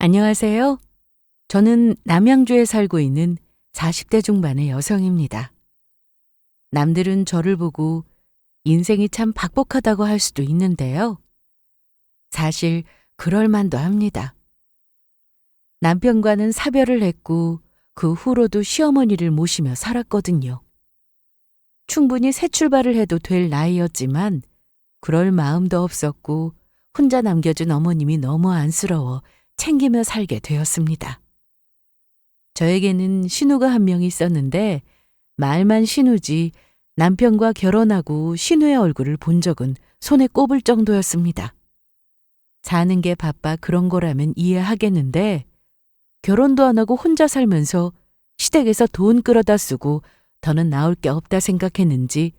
안녕하세요. 저는 남양주에 살고 있는 40대 중반의 여성입니다. 남들은 저를 보고 인생이 참 박복하다고 할 수도 있는데요. 사실 그럴 만도 합니다. 남편과는 사별을 했고 그 후로도 시어머니를 모시며 살았거든요. 충분히 새 출발을 해도 될 나이였지만 그럴 마음도 없었고 혼자 남겨준 어머님이 너무 안쓰러워 챙기며 살게 되었습니다. 저에게는 신우가 한 명 있었는데 말만 신우지 남편과 결혼하고 신우의 얼굴을 본 적은 손에 꼽을 정도였습니다. 사는 게 바빠 그런 거라면 이해하겠는데 결혼도 안 하고 혼자 살면서 시댁에서 돈 끌어다 쓰고 더는 나올 게 없다 생각했는지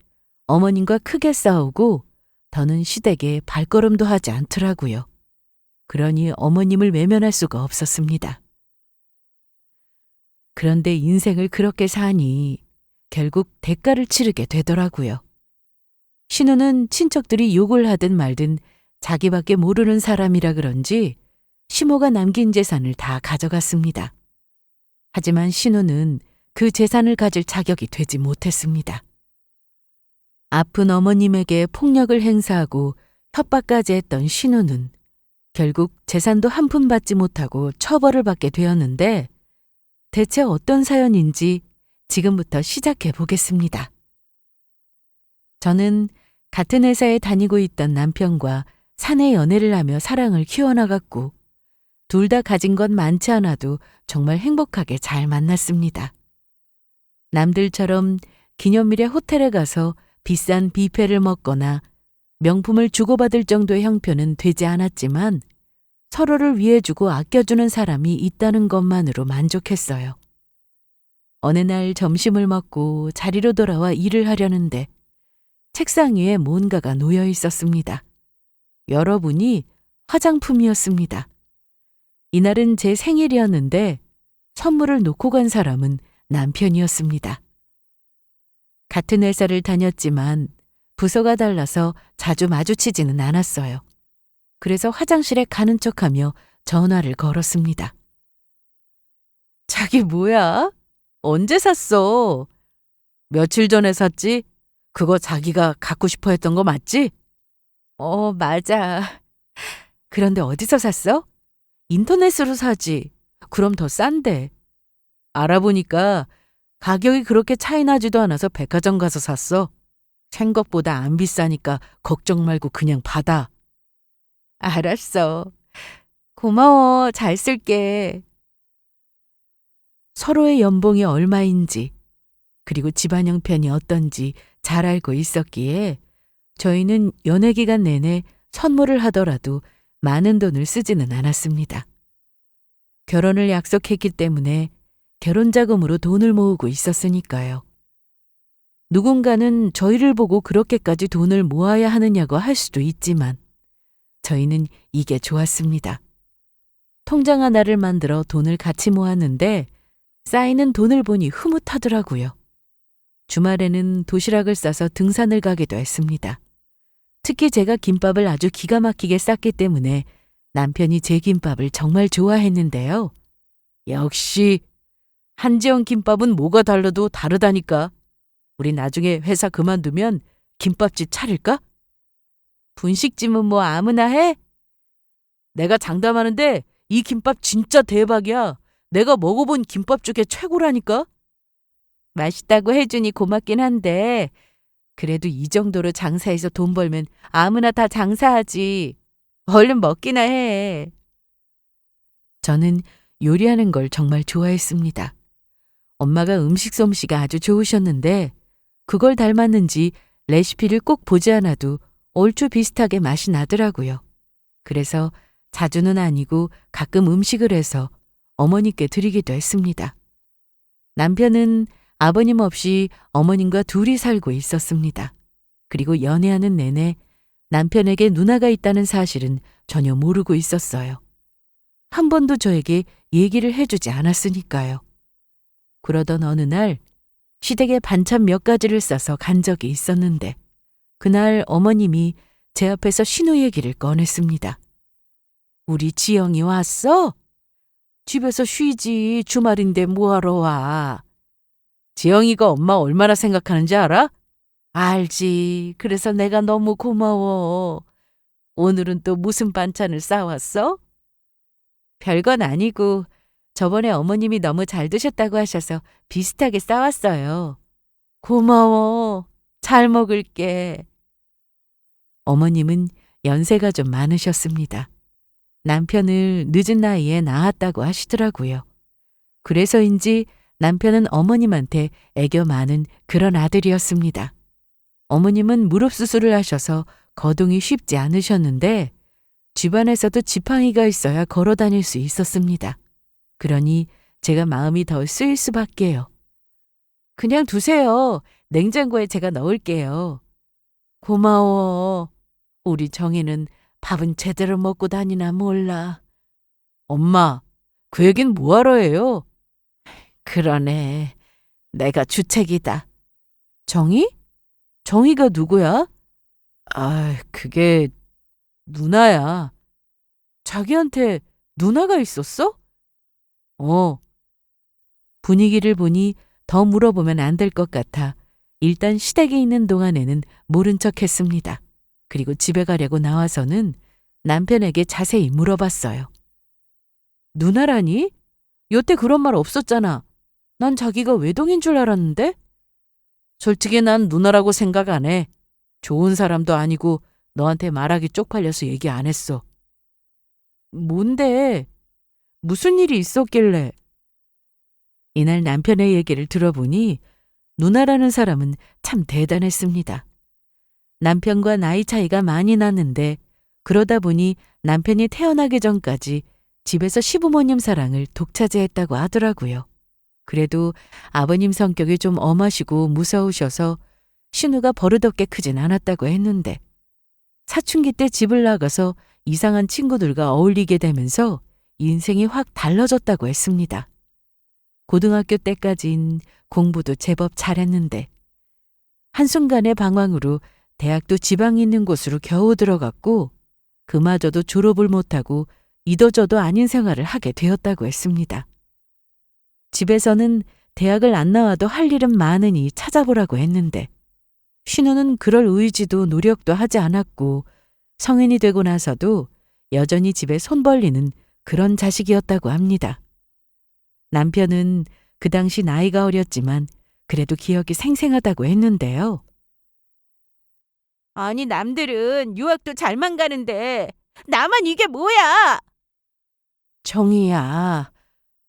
어머님과 크게 싸우고 더는 시댁에 발걸음도 하지 않더라고요. 그러니 어머님을 외면할 수가 없었습니다. 그런데 인생을 그렇게 사니 결국 대가를 치르게 되더라고요. 신우는 친척들이 욕을 하든 말든 자기밖에 모르는 사람이라 그런지 시모가 남긴 재산을 다 가져갔습니다. 하지만 신우는 그 재산을 가질 자격이 되지 못했습니다. 아픈 어머님에게 폭력을 행사하고 협박까지 했던 신우는 결국 재산도 한 푼 받지 못하고 처벌을 받게 되었는데 대체 어떤 사연인지 지금부터 시작해 보겠습니다. 저는 같은 회사에 다니고 있던 남편과 사내 연애를 하며 사랑을 키워나갔고 둘 다 가진 건 많지 않아도 정말 행복하게 잘 만났습니다. 남들처럼 기념일에 호텔에 가서 비싼 뷔페를 먹거나 명품을 주고받을 정도의 형편은 되지 않았지만 서로를 위해주고 아껴주는 사람이 있다는 것만으로 만족했어요. 어느 날 점심을 먹고 자리로 돌아와 일을 하려는데 책상 위에 뭔가가 놓여 있었습니다. 여러분이 화장품이었습니다. 이날은 제 생일이었는데 선물을 놓고 간 사람은 남편이었습니다. 같은 회사를 다녔지만 부서가 달라서 자주 마주치지는 않았어요. 그래서 화장실에 가는 척하며 전화를 걸었습니다. 자기 뭐야? 언제 샀어? 며칠 전에 샀지? 그거 자기가 갖고 싶어 했던 거 맞지? 맞아. 그런데 어디서 샀어? 인터넷으로 사지. 그럼 더 싼데. 알아보니까 가격이 그렇게 차이 나지도 않아서 백화점 가서 샀어. 생각보다 안 비싸니까 걱정 말고 그냥 받아. 알았어. 고마워. 잘 쓸게. 서로의 연봉이 얼마인지 그리고 집안 형편이 어떤지 잘 알고 있었기에 저희는 연애 기간 내내 선물을 하더라도 많은 돈을 쓰지는 않았습니다. 결혼을 약속했기 때문에 결혼 자금으로 돈을 모으고 있었으니까요. 누군가는 저희를 보고 그렇게까지 돈을 모아야 하느냐고 할 수도 있지만 저희는 이게 좋았습니다. 통장 하나를 만들어 돈을 같이 모았는데 쌓이는 돈을 보니 흐뭇하더라고요. 주말에는 도시락을 싸서 등산을 가기도 했습니다. 특히 제가 김밥을 아주 기가 막히게 쌌기 때문에 남편이 제 김밥을 정말 좋아했는데요. 역시 한지영 김밥은 뭐가 달라도 다르다니까. 우리 나중에 회사 그만두면 김밥집 차릴까? 분식집은 뭐 아무나 해? 내가 장담하는데 이 김밥 진짜 대박이야. 내가 먹어본 김밥 중에 최고라니까? 맛있다고 해주니 고맙긴 한데 그래도 이 정도로 장사해서 돈 벌면 아무나 다 장사하지. 얼른 먹기나 해. 저는 요리하는 걸 정말 좋아했습니다. 엄마가 음식 솜씨가 아주 좋으셨는데 그걸 닮았는지 레시피를 꼭 보지 않아도 얼추 비슷하게 맛이 나더라고요. 그래서 자주는 아니고 가끔 음식을 해서 어머니께 드리기도 했습니다. 남편은 아버님 없이 어머님과 둘이 살고 있었습니다. 그리고 연애하는 내내 남편에게 누나가 있다는 사실은 전혀 모르고 있었어요. 한 번도 저에게 얘기를 해주지 않았으니까요. 그러던 어느 날 시댁에 반찬 몇 가지를 싸서 간 적이 있었는데 그날 어머님이 제 앞에서 신우 얘기를 꺼냈습니다. 우리 지영이 왔어? 집에서 쉬지. 주말인데 뭐하러 와. 지영이가 엄마 얼마나 생각하는지 알아? 알지. 그래서 내가 너무 고마워. 오늘은 또 무슨 반찬을 싸왔어? 별건 아니고 저번에 어머님이 너무 잘 드셨다고 하셔서 비슷하게 싸왔어요. 고마워. 잘 먹을게. 어머님은 연세가 좀 많으셨습니다. 남편을 늦은 나이에 낳았다고 하시더라고요. 그래서인지 남편은 어머님한테 애교 많은 그런 아들이었습니다. 어머님은 무릎 수술을 하셔서 거동이 쉽지 않으셨는데 집안에서도 지팡이가 있어야 걸어 다닐 수 있었습니다. 그러니 제가 마음이 더 쓰일 수밖에요. 그냥 두세요. 냉장고에 제가 넣을게요. 고마워. 우리 정희는 밥은 제대로 먹고 다니나 몰라. 엄마, 그 얘긴 뭐하러 해요? 그러네. 내가 주책이다. 정희? 정희가 누구야? 아, 그게 누나야. 자기한테 누나가 있었어? 어. 분위기를 보니 더 물어보면 안 될 것 같아 일단 시댁에 있는 동안에는 모른 척 했습니다. 그리고 집에 가려고 나와서는 남편에게 자세히 물어봤어요. 누나라니? 여태 그런 말 없었잖아. 난 자기가 외동인 줄 알았는데? 솔직히 난 누나라고 생각 안 해. 좋은 사람도 아니고 너한테 말하기 쪽팔려서 얘기 안 했어. 뭔데? 무슨 일이 있었길래? 이날 남편의 얘기를 들어보니 누나라는 사람은 참 대단했습니다. 남편과 나이 차이가 많이 났는데 그러다 보니 남편이 태어나기 전까지 집에서 시부모님 사랑을 독차지했다고 하더라고요. 그래도 아버님 성격이 좀 엄하시고 무서우셔서 신우가 버릇없게 크진 않았다고 했는데 사춘기 때 집을 나가서 이상한 친구들과 어울리게 되면서 인생이 확 달라졌다고 했습니다. 고등학교 때까진 공부도 제법 잘했는데 한순간의 방황으로 대학도 지방에 있는 곳으로 겨우 들어갔고 그마저도 졸업을 못하고 이도저도 아닌 생활을 하게 되었다고 했습니다. 집에서는 대학을 안 나와도 할 일은 많으니 찾아보라고 했는데 신우는 그럴 의지도 노력도 하지 않았고 성인이 되고 나서도 여전히 집에 손 벌리는 그런 자식이었다고 합니다. 남편은 그 당시 나이가 어렸지만 그래도 기억이 생생하다고 했는데요. 아니 남들은 유학도 잘만 가는데 나만 이게 뭐야? 정희야,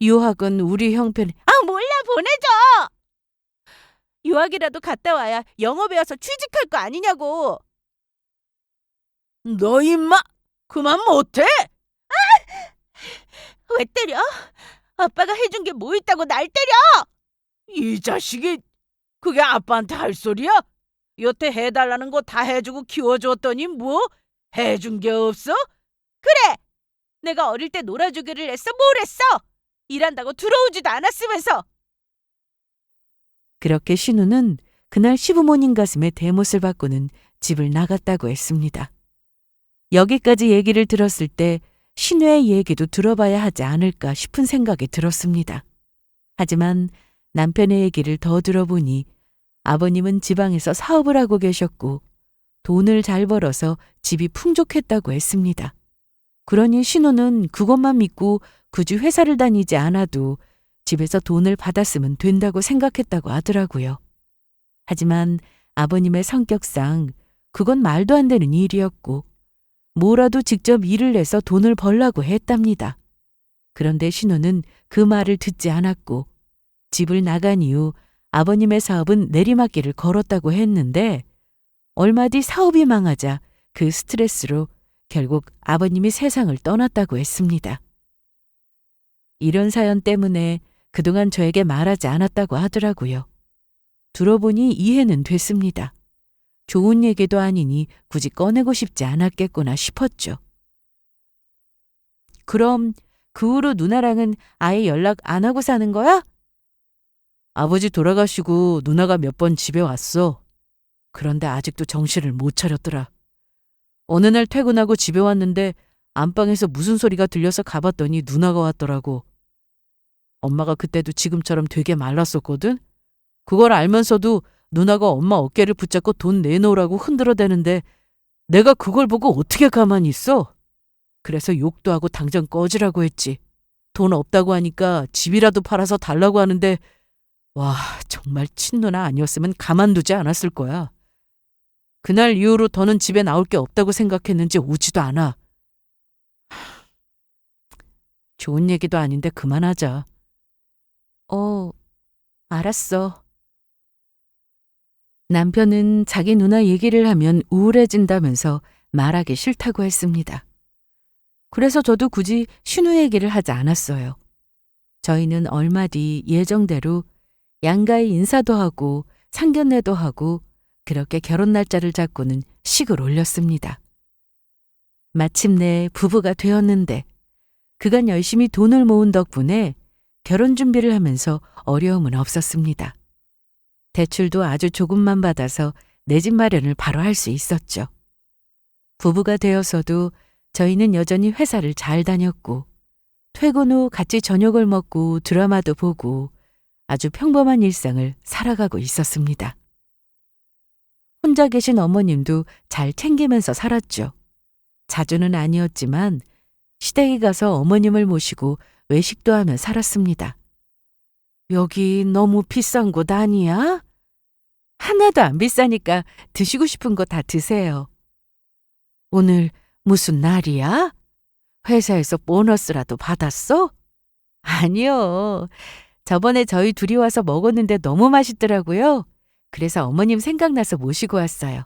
유학은 우리 형편이 몰라 보내줘. 유학이라도 갔다 와야 영어 배워서 취직할 거 아니냐고. 너 임마 그만 못해? 왜 때려? 아빠가 해준 게 뭐 있다고 날 때려? 이 자식이 그게 아빠한테 할 소리야? 여태 해달라는 거 다 해주고 키워줬더니 뭐 해준 게 없어? 그래! 내가 어릴 때 놀아주기를 했어 뭘 했어? 일한다고 들어오지도 않았으면서. 그렇게 신우는 그날 시부모님 가슴에 대못을 받고는 집을 나갔다고 했습니다. 여기까지 얘기를 들었을 때 신우의 얘기도 들어봐야 하지 않을까 싶은 생각이 들었습니다. 하지만 남편의 얘기를 더 들어보니 아버님은 지방에서 사업을 하고 계셨고 돈을 잘 벌어서 집이 풍족했다고 했습니다. 그러니 신우는 그것만 믿고 굳이 회사를 다니지 않아도 집에서 돈을 받았으면 된다고 생각했다고 하더라고요. 하지만 아버님의 성격상 그건 말도 안 되는 일이었고 뭐라도 직접 일을 내서 돈을 벌라고 했답니다. 그런데 신우는 그 말을 듣지 않았고 집을 나간 이후 아버님의 사업은 내리막길을 걸었다고 했는데 얼마 뒤 사업이 망하자 그 스트레스로 결국 아버님이 세상을 떠났다고 했습니다. 이런 사연 때문에 그동안 저에게 말하지 않았다고 하더라고요. 들어보니 이해는 됐습니다. 좋은 얘기도 아니니 굳이 꺼내고 싶지 않았겠구나 싶었죠. 그럼 그 후로 누나랑은 아예 연락 안 하고 사는 거야? 아버지 돌아가시고 누나가 몇 번 집에 왔어. 그런데 아직도 정신을 못 차렸더라. 어느 날 퇴근하고 집에 왔는데 안방에서 무슨 소리가 들려서 가봤더니 누나가 왔더라고. 엄마가 그때도 지금처럼 되게 말랐었거든. 그걸 알면서도 누나가 엄마 어깨를 붙잡고 돈 내놓으라고 흔들어대는데 내가 그걸 보고 어떻게 가만히 있어? 그래서 욕도 하고 당장 꺼지라고 했지. 돈 없다고 하니까 집이라도 팔아서 달라고 하는데 와, 정말 친누나 아니었으면 가만두지 않았을 거야. 그날 이후로 더는 집에 나올 게 없다고 생각했는지 오지도 않아. 좋은 얘기도 아닌데 그만하자. 알았어. 남편은 자기 누나 얘기를 하면 우울해진다면서 말하기 싫다고 했습니다. 그래서 저도 굳이 신우 얘기를 하지 않았어요. 저희는 얼마 뒤 예정대로 양가에 인사도 하고 상견례도 하고 그렇게 결혼 날짜를 잡고는 식을 올렸습니다. 마침내 부부가 되었는데 그간 열심히 돈을 모은 덕분에 결혼 준비를 하면서 어려움은 없었습니다. 대출도 아주 조금만 받아서 내 집 마련을 바로 할 수 있었죠. 부부가 되어서도 저희는 여전히 회사를 잘 다녔고 퇴근 후 같이 저녁을 먹고 드라마도 보고 아주 평범한 일상을 살아가고 있었습니다. 혼자 계신 어머님도 잘 챙기면서 살았죠. 자주는 아니었지만 시댁에 가서 어머님을 모시고 외식도 하며 살았습니다. 여기 너무 비싼 곳 아니야? 하나도 안 비싸니까 드시고 싶은 거 다 드세요. 오늘 무슨 날이야? 회사에서 보너스라도 받았어? 아니요. 저번에 저희 둘이 와서 먹었는데 너무 맛있더라고요. 그래서 어머님 생각나서 모시고 왔어요.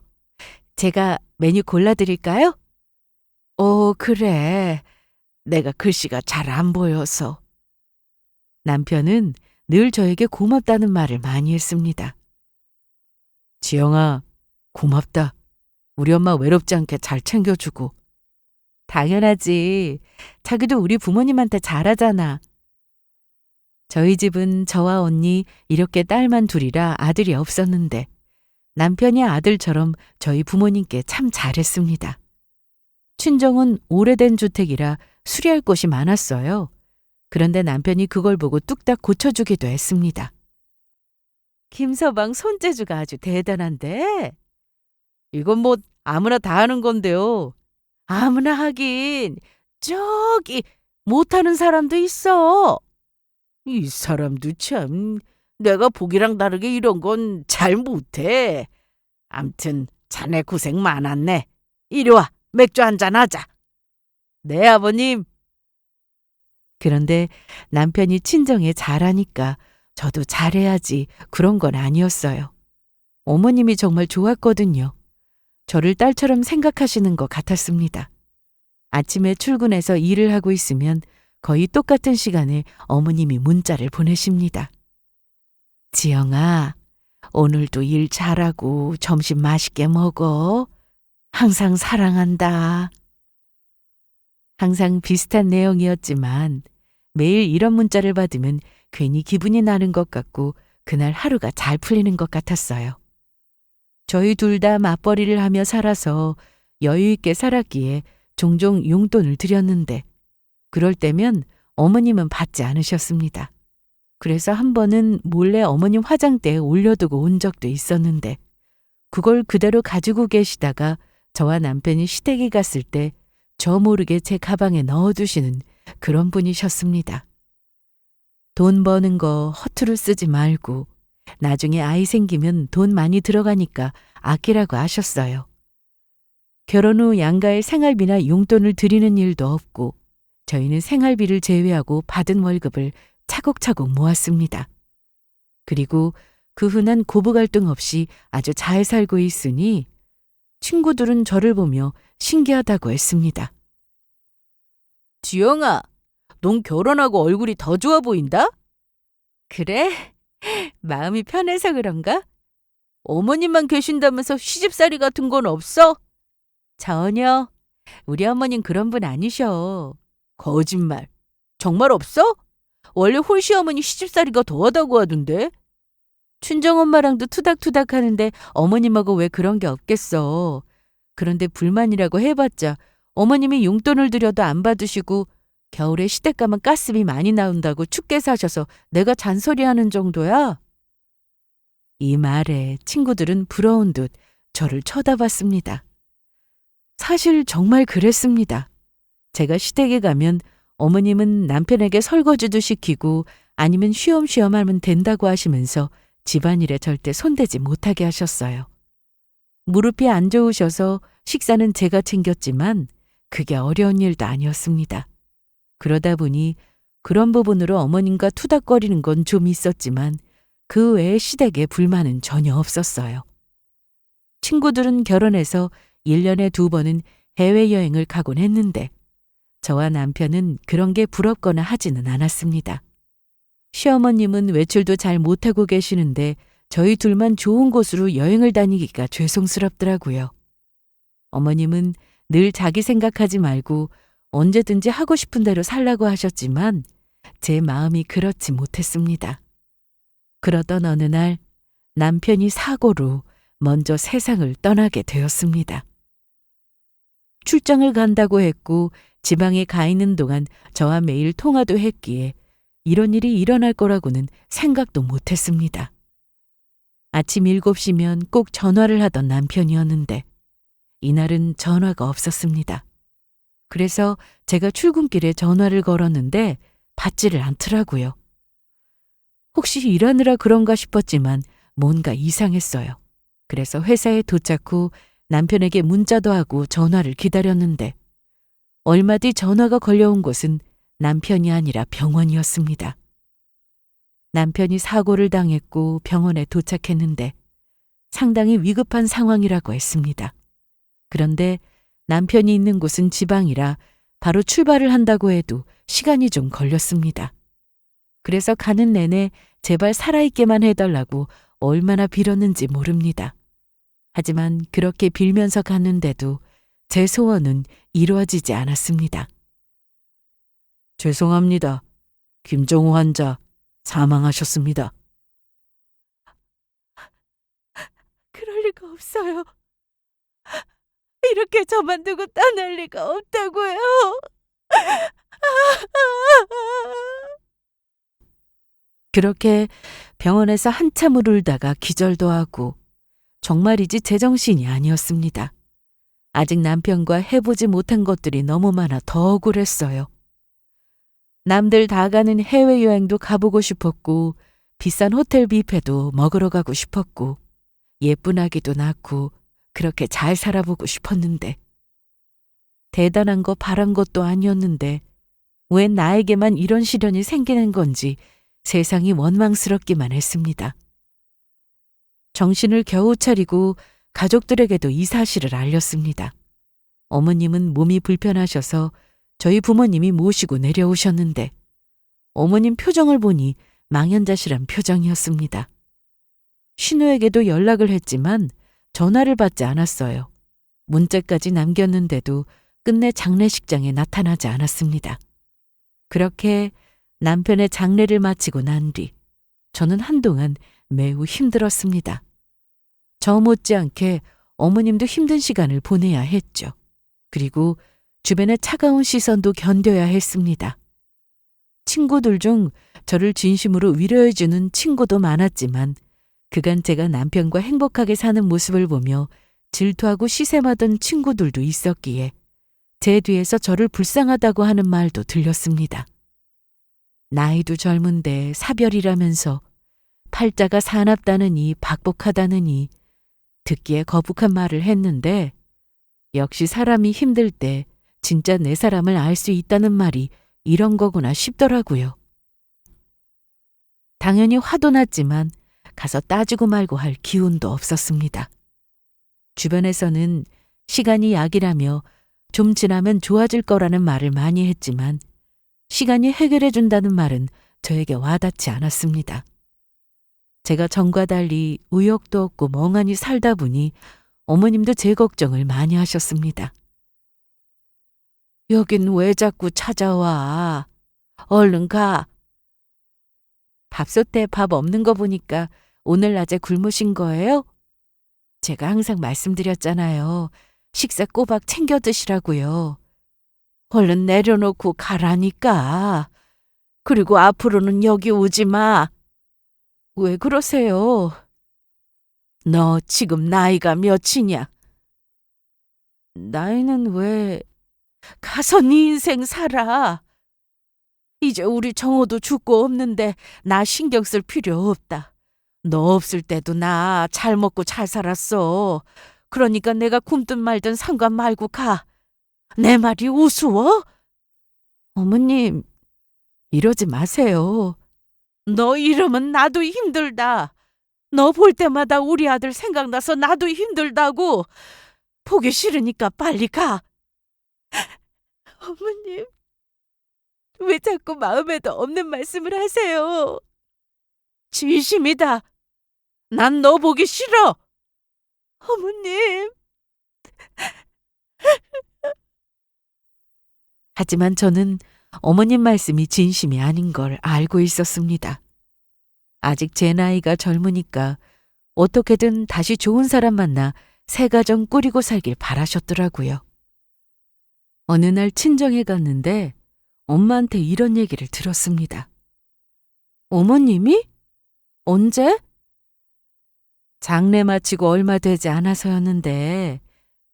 제가 메뉴 골라드릴까요? 그래. 내가 글씨가 잘 안 보여서. 남편은 늘 저에게 고맙다는 말을 많이 했습니다. 지영아, 고맙다. 우리 엄마 외롭지 않게 잘 챙겨주고. 당연하지. 자기도 우리 부모님한테 잘하잖아. 저희 집은 저와 언니 이렇게 딸만 둘이라 아들이 없었는데 남편이 아들처럼 저희 부모님께 참 잘했습니다. 친정은 오래된 주택이라 수리할 곳이 많았어요. 그런데 남편이 그걸 보고 뚝딱 고쳐주기도 했습니다. 김서방 손재주가 아주 대단한데? 이건 뭐 아무나 다 하는 건데요. 아무나 하긴 저기 못하는 사람도 있어. 이 사람도 참 내가 보기랑 다르게 이런 건 잘 못해. 암튼 자네 고생 많았네. 이리 와 맥주 한잔 하자. 네 아버님. 그런데 남편이 친정에 잘하니까 저도 잘해야지 그런 건 아니었어요. 어머님이 정말 좋았거든요. 저를 딸처럼 생각하시는 것 같았습니다. 아침에 출근해서 일을 하고 있으면 거의 똑같은 시간에 어머님이 문자를 보내십니다. 지영아, 오늘도 일 잘하고 점심 맛있게 먹어. 항상 사랑한다. 항상 비슷한 내용이었지만 매일 이런 문자를 받으면 괜히 기분이 나는 것 같고 그날 하루가 잘 풀리는 것 같았어요. 저희 둘 다 맞벌이를 하며 살아서 여유 있게 살았기에 종종 용돈을 드렸는데 그럴 때면 어머님은 받지 않으셨습니다. 그래서 한 번은 몰래 어머님 화장대에 올려두고 온 적도 있었는데 그걸 그대로 가지고 계시다가 저와 남편이 시댁에 갔을 때 저 모르게 제 가방에 넣어두시는 그런 분이셨습니다. 돈 버는 거 허투루 쓰지 말고 나중에 아이 생기면 돈 많이 들어가니까 아끼라고 하셨어요. 결혼 후 양가의 생활비나 용돈을 드리는 일도 없고 저희는 생활비를 제외하고 받은 월급을 차곡차곡 모았습니다. 그리고 그 흔한 고부 갈등 없이 아주 잘 살고 있으니 친구들은 저를 보며 신기하다고 했습니다. 지영아, 넌 결혼하고 얼굴이 더 좋아 보인다? 그래? 마음이 편해서 그런가? 어머님만 계신다면서 시집살이 같은 건 없어? 전혀. 우리 어머님 그런 분 아니셔. 거짓말. 정말 없어? 원래 홀씨 어머니 시집살이가 더하다고 하던데. 친정엄마랑도 투닥투닥 하는데 어머님하고 왜 그런 게 없겠어. 그런데 불만이라고 해봤자 어머님이 용돈을 드려도 안 받으시고 겨울에 시댁 가면 가스비 많이 나온다고 춥게 사셔서 내가 잔소리하는 정도야? 이 말에 친구들은 부러운 듯 저를 쳐다봤습니다. 사실 정말 그랬습니다. 제가 시댁에 가면 어머님은 남편에게 설거지도 시키고 아니면 쉬엄쉬엄 하면 된다고 하시면서 집안일에 절대 손대지 못하게 하셨어요. 무릎이 안 좋으셔서 식사는 제가 챙겼지만 그게 어려운 일도 아니었습니다. 그러다 보니 그런 부분으로 어머님과 투닥거리는 건 좀 있었지만 그 외에 시댁에 불만은 전혀 없었어요. 친구들은 결혼해서 1년에 2번은 해외여행을 가곤 했는데 저와 남편은 그런 게 부럽거나 하지는 않았습니다. 시어머님은 외출도 잘 못하고 계시는데 저희 둘만 좋은 곳으로 여행을 다니기가 죄송스럽더라고요. 어머님은 늘 자기 생각하지 말고 언제든지 하고 싶은 대로 살라고 하셨지만 제 마음이 그렇지 못했습니다. 그러던 어느 날 남편이 사고로 먼저 세상을 떠나게 되었습니다. 출장을 간다고 했고 지방에 가 있는 동안 저와 매일 통화도 했기에 이런 일이 일어날 거라고는 생각도 못했습니다. 아침 7시면 꼭 전화를 하던 남편이었는데 이날은 전화가 없었습니다. 그래서 제가 출근길에 전화를 걸었는데 받지를 않더라고요. 혹시 일하느라 그런가 싶었지만 뭔가 이상했어요. 그래서 회사에 도착 후 남편에게 문자도 하고 전화를 기다렸는데 얼마 뒤 전화가 걸려온 곳은 남편이 아니라 병원이었습니다. 남편이 사고를 당했고 병원에 도착했는데 상당히 위급한 상황이라고 했습니다. 그런데 남편이 있는 곳은 지방이라 바로 출발을 한다고 해도 시간이 좀 걸렸습니다. 그래서 가는 내내 제발 살아있게만 해달라고 얼마나 빌었는지 모릅니다. 하지만 그렇게 빌면서 갔는데도 제 소원은 이루어지지 않았습니다. 죄송합니다. 김정우 환자 사망하셨습니다. 그럴 리가 없어요. 이렇게 저만 두고 떠날 리가 없다고요. 그렇게 병원에서 한참을 울다가 기절도 하고 정말이지 제정신이 아니었습니다. 아직 남편과 해보지 못한 것들이 너무 많아 더 억울했어요. 남들 다 가는 해외여행도 가보고 싶었고 비싼 호텔 뷔페도 먹으러 가고 싶었고 예쁜 아기도 낳고 그렇게 잘 살아보고 싶었는데 대단한 거 바란 것도 아니었는데 왜 나에게만 이런 시련이 생기는 건지 세상이 원망스럽기만 했습니다. 정신을 겨우 차리고 가족들에게도 이 사실을 알렸습니다. 어머님은 몸이 불편하셔서 저희 부모님이 모시고 내려오셨는데 어머님 표정을 보니 망연자실한 표정이었습니다. 신우에게도 연락을 했지만 전화를 받지 않았어요. 문자까지 남겼는데도 끝내 장례식장에 나타나지 않았습니다. 그렇게 남편의 장례를 마치고 난 뒤 저는 한동안 매우 힘들었습니다. 저 못지않게 어머님도 힘든 시간을 보내야 했죠. 그리고 주변의 차가운 시선도 견뎌야 했습니다. 친구들 중 저를 진심으로 위로해주는 친구도 많았지만 그간 제가 남편과 행복하게 사는 모습을 보며 질투하고 시샘하던 친구들도 있었기에 제 뒤에서 저를 불쌍하다고 하는 말도 들렸습니다. 나이도 젊은데 사별이라면서 팔자가 사납다느니 박복하다느니 듣기에 거북한 말을 했는데 역시 사람이 힘들 때 진짜 내 사람을 알 수 있다는 말이 이런 거구나 싶더라고요. 당연히 화도 났지만 가서 따지고 말고 할 기운도 없었습니다. 주변에서는 시간이 약이라며 좀 지나면 좋아질 거라는 말을 많이 했지만 시간이 해결해 준다는 말은 저에게 와닿지 않았습니다. 제가 전과 달리 의욕도 없고 멍하니 살다 보니 어머님도 제 걱정을 많이 하셨습니다. 여긴 왜 자꾸 찾아와? 얼른 가. 밥솥에 밥 없는 거 보니까 오늘 낮에 굶으신 거예요? 제가 항상 말씀드렸잖아요. 식사 꼬박 챙겨 드시라고요. 얼른 내려놓고 가라니까. 그리고 앞으로는 여기 오지 마. 왜 그러세요? 너 지금 나이가 몇이냐? 나이는 왜? 가서 네 인생 살아. 이제 우리 정호도 죽고 없는데 나 신경 쓸 필요 없다. 너 없을 때도 나 잘 먹고 잘 살았어. 그러니까 내가 굶든 말든 상관 말고 가. 내 말이 우스워? 어머님, 이러지 마세요. 너 이러면 나도 힘들다. 너 볼 때마다 우리 아들 생각나서 나도 힘들다고. 보기 싫으니까 빨리 가. 어머님, 왜 자꾸 마음에도 없는 말씀을 하세요? 진심이다. 난 너 보기 싫어. 어머님. 하지만 저는 어머님 말씀이 진심이 아닌 걸 알고 있었습니다. 아직 제 나이가 젊으니까 어떻게든 다시 좋은 사람 만나 새 가정 꾸리고 살길 바라셨더라고요. 어느 날 친정에 갔는데 엄마한테 이런 얘기를 들었습니다. 어머님이? 언제? 장례 마치고 얼마 되지 않아서였는데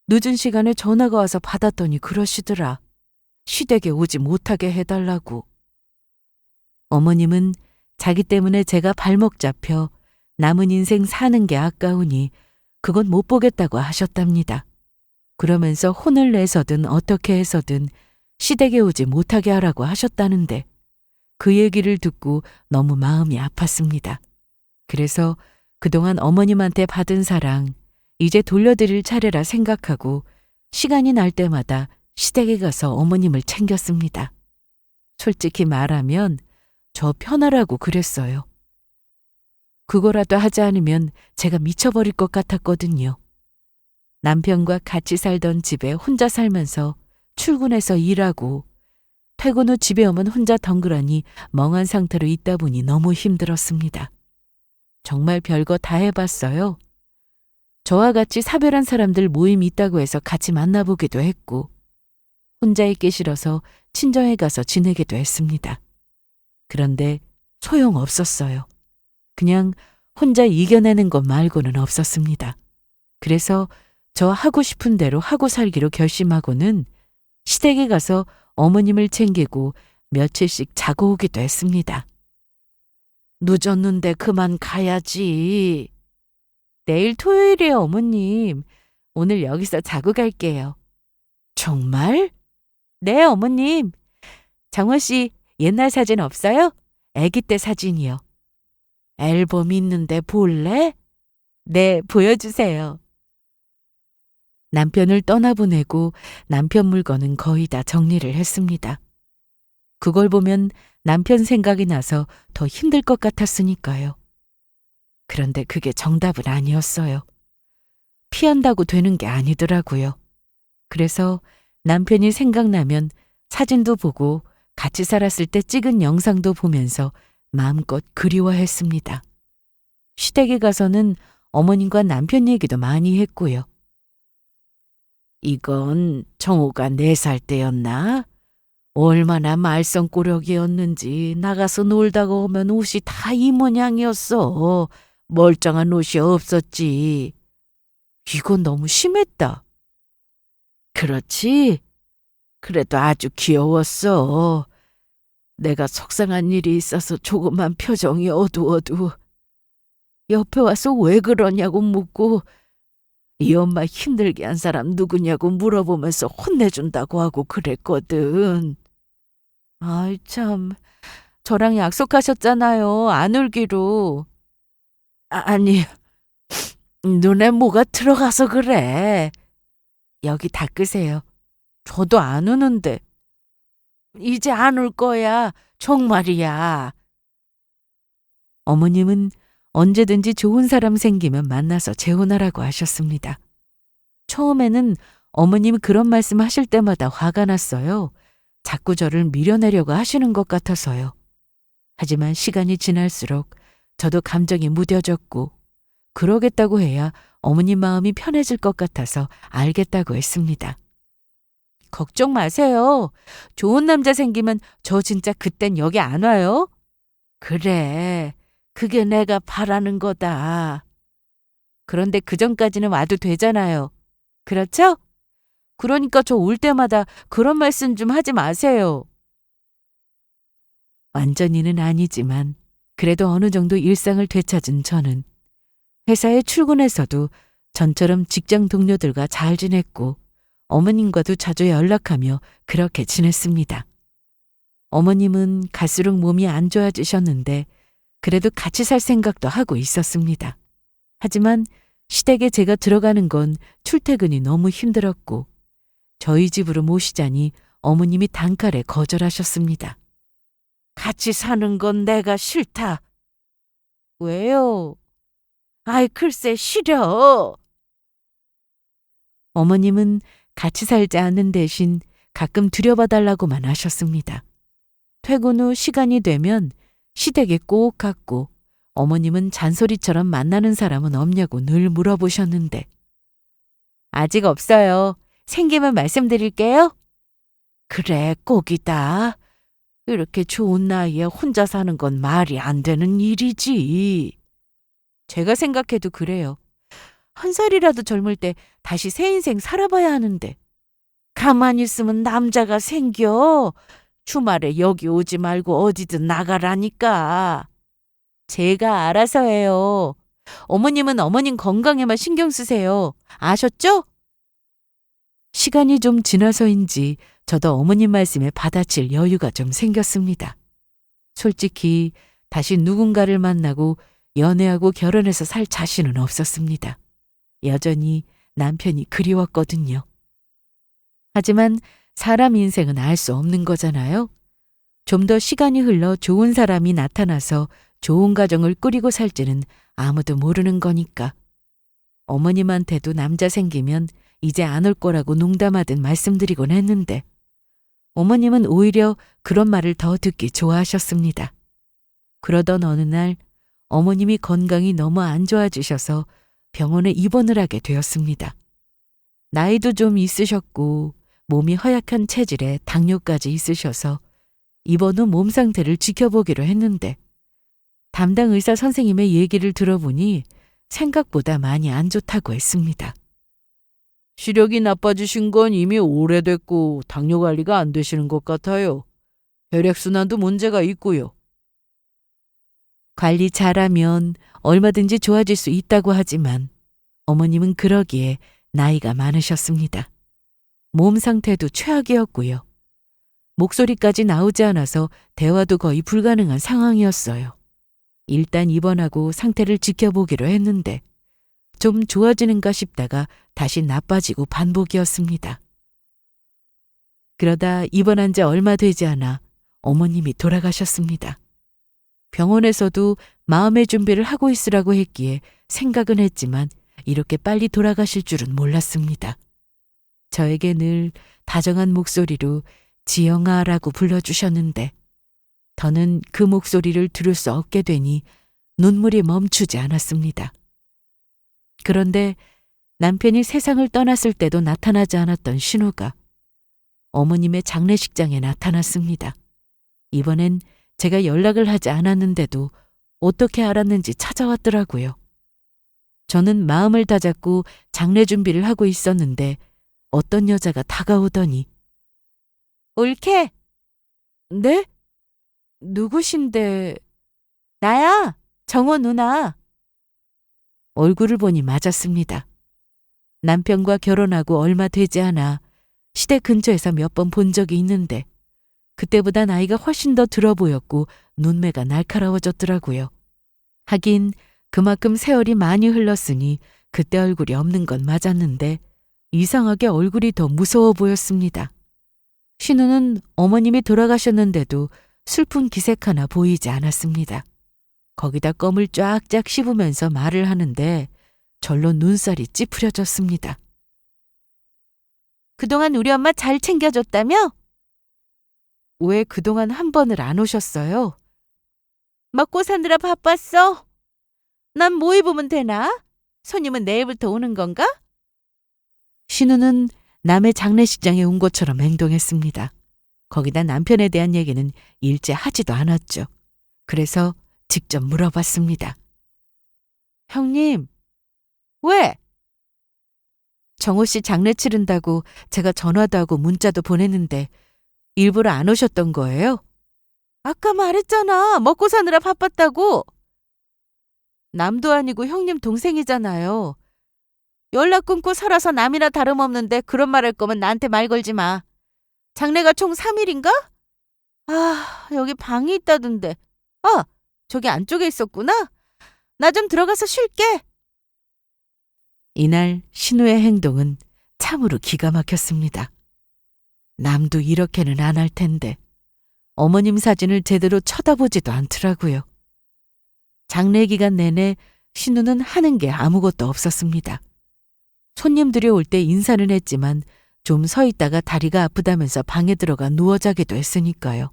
늦은 시간에 전화가 와서 받았더니 그러시더라. 시댁에 오지 못하게 해달라고. 어머님은 자기 때문에 제가 발목 잡혀 남은 인생 사는 게 아까우니 그건 못 보겠다고 하셨답니다. 그러면서 혼을 내서든 어떻게 해서든 시댁에 오지 못하게 하라고 하셨다는데 그 얘기를 듣고 너무 마음이 아팠습니다. 그래서 그동안 어머님한테 받은 사랑 이제 돌려드릴 차례라 생각하고 시간이 날 때마다 시댁에 가서 어머님을 챙겼습니다. 솔직히 말하면 저 편하라고 그랬어요. 그거라도 하지 않으면 제가 미쳐버릴 것 같았거든요. 남편과 같이 살던 집에 혼자 살면서 출근해서 일하고 퇴근 후 집에 오면 혼자 덩그러니 멍한 상태로 있다 보니 너무 힘들었습니다. 정말 별거 다 해봤어요. 저와 같이 사별한 사람들 모임이 있다고 해서 같이 만나보기도 했고 혼자 있기 싫어서 친정에 가서 지내기도 했습니다. 그런데 소용없었어요. 그냥 혼자 이겨내는 것 말고는 없었습니다. 그래서 저 하고 싶은 대로 하고 살기로 결심하고는 시댁에 가서 어머님을 챙기고 며칠씩 자고 오기도 했습니다. 늦었는데 그만 가야지. 내일 토요일이에요, 어머님. 오늘 여기서 자고 갈게요. 정말? 네, 어머님. 정호 씨 옛날 사진 없어요? 아기 때 사진이요. 앨범 있는데 볼래? 네, 보여주세요. 남편을 떠나보내고 남편 물건은 거의 다 정리를 했습니다. 그걸 보면 남편 생각이 나서 더 힘들 것 같았으니까요. 그런데 그게 정답은 아니었어요. 피한다고 되는 게 아니더라고요. 그래서 남편이 생각나면 사진도 보고 같이 살았을 때 찍은 영상도 보면서 마음껏 그리워했습니다. 시댁에 가서는 어머님과 남편 얘기도 많이 했고요. 이건 정호가 4살 때였나? 얼마나 말썽꾸러기였는지 나가서 놀다가 오면 옷이 다 이 모양이었어. 멀쩡한 옷이 없었지. 이건 너무 심했다. 그렇지? 그래도 아주 귀여웠어. 내가 속상한 일이 있어서 조금만 표정이 어두워도 옆에 와서 왜 그러냐고 묻고 이 엄마 힘들게 한 사람 누구냐고 물어보면서 혼내준다고 하고 그랬거든. 아이 참, 저랑 약속하셨잖아요. 안 울기로. 아니, 눈에 뭐가 들어가서 그래. 여기 닦으세요. 저도 안 우는데. 이제 안 울 거야. 정말이야. 어머님은 언제든지 좋은 사람 생기면 만나서 재혼하라고 하셨습니다. 처음에는 어머님 그런 말씀 하실 때마다 화가 났어요. 자꾸 저를 밀어내려고 하시는 것 같아서요. 하지만 시간이 지날수록 저도 감정이 무뎌졌고 그러겠다고 해야 어머님 마음이 편해질 것 같아서 알겠다고 했습니다. 걱정 마세요. 좋은 남자 생기면 저 진짜 그땐 여기 안 와요. 그래, 그게 내가 바라는 거다. 그런데 그 전까지는 와도 되잖아요. 그렇죠? 그러니까 저 올 때마다 그런 말씀 좀 하지 마세요. 완전히는 아니지만 그래도 어느 정도 일상을 되찾은 저는 회사에 출근해서도 전처럼 직장 동료들과 잘 지냈고 어머님과도 자주 연락하며 그렇게 지냈습니다. 어머님은 갈수록 몸이 안 좋아지셨는데 그래도 같이 살 생각도 하고 있었습니다. 하지만 시댁에 제가 들어가는 건 출퇴근이 너무 힘들었고 저희 집으로 모시자니 어머님이 단칼에 거절하셨습니다. 같이 사는 건 내가 싫다. 왜요? 아이 글쎄 싫어. 어머님은 같이 살지 않는 대신 가끔 들여봐달라고만 하셨습니다. 퇴근 후 시간이 되면 시댁에 꼭 갔고 어머님은 잔소리처럼 만나는 사람은 없냐고 늘 물어보셨는데 아직 없어요. 생기면 말씀드릴게요. 그래, 꼭이다. 이렇게 좋은 나이에 혼자 사는 건 말이 안 되는 일이지. 제가 생각해도 그래요. 한 살이라도 젊을 때 다시 새 인생 살아봐야 하는데. 가만히 있으면 남자가 생겨. 주말에 여기 오지 말고 어디든 나가라니까. 제가 알아서 해요. 어머님은 어머님 건강에만 신경 쓰세요. 아셨죠? 시간이 좀 지나서인지 저도 어머님 말씀에 받아칠 여유가 좀 생겼습니다. 솔직히 다시 누군가를 만나고 연애하고 결혼해서 살 자신은 없었습니다. 여전히 남편이 그리웠거든요. 하지만 사람 인생은 알 수 없는 거잖아요. 좀 더 시간이 흘러 좋은 사람이 나타나서 좋은 가정을 꾸리고 살지는 아무도 모르는 거니까. 어머님한테도 남자 생기면 이제 안 올 거라고 농담하듯 말씀드리곤 했는데 어머님은 오히려 그런 말을 더 듣기 좋아하셨습니다. 그러던 어느 날 어머님이 건강이 너무 안 좋아지셔서 병원에 입원을 하게 되었습니다. 나이도 좀 있으셨고 몸이 허약한 체질에 당뇨까지 있으셔서 입원 후 몸 상태를 지켜보기로 했는데 담당 의사 선생님의 얘기를 들어보니 생각보다 많이 안 좋다고 했습니다. 시력이 나빠지신 건 이미 오래됐고 당뇨 관리가 안 되시는 것 같아요. 혈액순환도 문제가 있고요. 관리 잘하면 얼마든지 좋아질 수 있다고 하지만 어머님은 그러기에 나이가 많으셨습니다. 몸 상태도 최악이었고요. 목소리까지 나오지 않아서 대화도 거의 불가능한 상황이었어요. 일단 입원하고 상태를 지켜보기로 했는데 좀 좋아지는가 싶다가 다시 나빠지고 반복이었습니다. 그러다 입원한 지 얼마 되지 않아 어머님이 돌아가셨습니다. 병원에서도 마음의 준비를 하고 있으라고 했기에 생각은 했지만 이렇게 빨리 돌아가실 줄은 몰랐습니다. 저에게 늘 다정한 목소리로 지영아라고 불러주셨는데 더는 그 목소리를 들을 수 없게 되니 눈물이 멈추지 않았습니다. 그런데 남편이 세상을 떠났을 때도 나타나지 않았던 신호가 어머님의 장례식장에 나타났습니다. 이번엔 제가 연락을 하지 않았는데도 어떻게 알았는지 찾아왔더라고요. 저는 마음을 다잡고 장례 준비를 하고 있었는데 어떤 여자가 다가오더니 올케! 네? 누구신데? 나야! 정호 누나! 얼굴을 보니 맞았습니다. 남편과 결혼하고 얼마 되지 않아 시댁 근처에서 몇 번 본 적이 있는데 그때보다 나이가 훨씬 더 들어 보였고 눈매가 날카로워졌더라고요. 하긴 그만큼 세월이 많이 흘렀으니 그때 얼굴이 없는 건 맞았는데 이상하게 얼굴이 더 무서워 보였습니다. 신우는 어머님이 돌아가셨는데도 슬픈 기색 하나 보이지 않았습니다. 거기다 껌을 쫙쫙 씹으면서 말을 하는데 절로 눈살이 찌푸려졌습니다. 그동안 우리 엄마 잘 챙겨줬다며? 왜 그동안 한 번을 안 오셨어요? 먹고 사느라 바빴어. 난 뭐 입으면 되나? 손님은 내일부터 오는 건가? 신우는 남의 장례식장에 온 것처럼 행동했습니다. 거기다 남편에 대한 얘기는 일제 하지도 않았죠. 그래서 직접 물어봤습니다. 형님, 왜? 정호 씨 장례 치른다고 제가 전화도 하고 문자도 보냈는데 일부러 안 오셨던 거예요? 아까 말했잖아. 먹고 사느라 바빴다고. 남도 아니고 형님 동생이잖아요. 연락 끊고 살아서 남이나 다름없는데 그런 말 할 거면 나한테 말 걸지 마. 장례가 총 3일인가? 아, 여기 방이 있다던데. 아, 저기 안쪽에 있었구나. 나 좀 들어가서 쉴게. 이날 신우의 행동은 참으로 기가 막혔습니다. 남도 이렇게는 안 할 텐데 어머님 사진을 제대로 쳐다보지도 않더라고요. 장례 기간 내내 신우는 하는 게 아무것도 없었습니다. 손님들이 올 때 인사는 했지만 좀 서 있다가 다리가 아프다면서 방에 들어가 누워 자기도 했으니까요.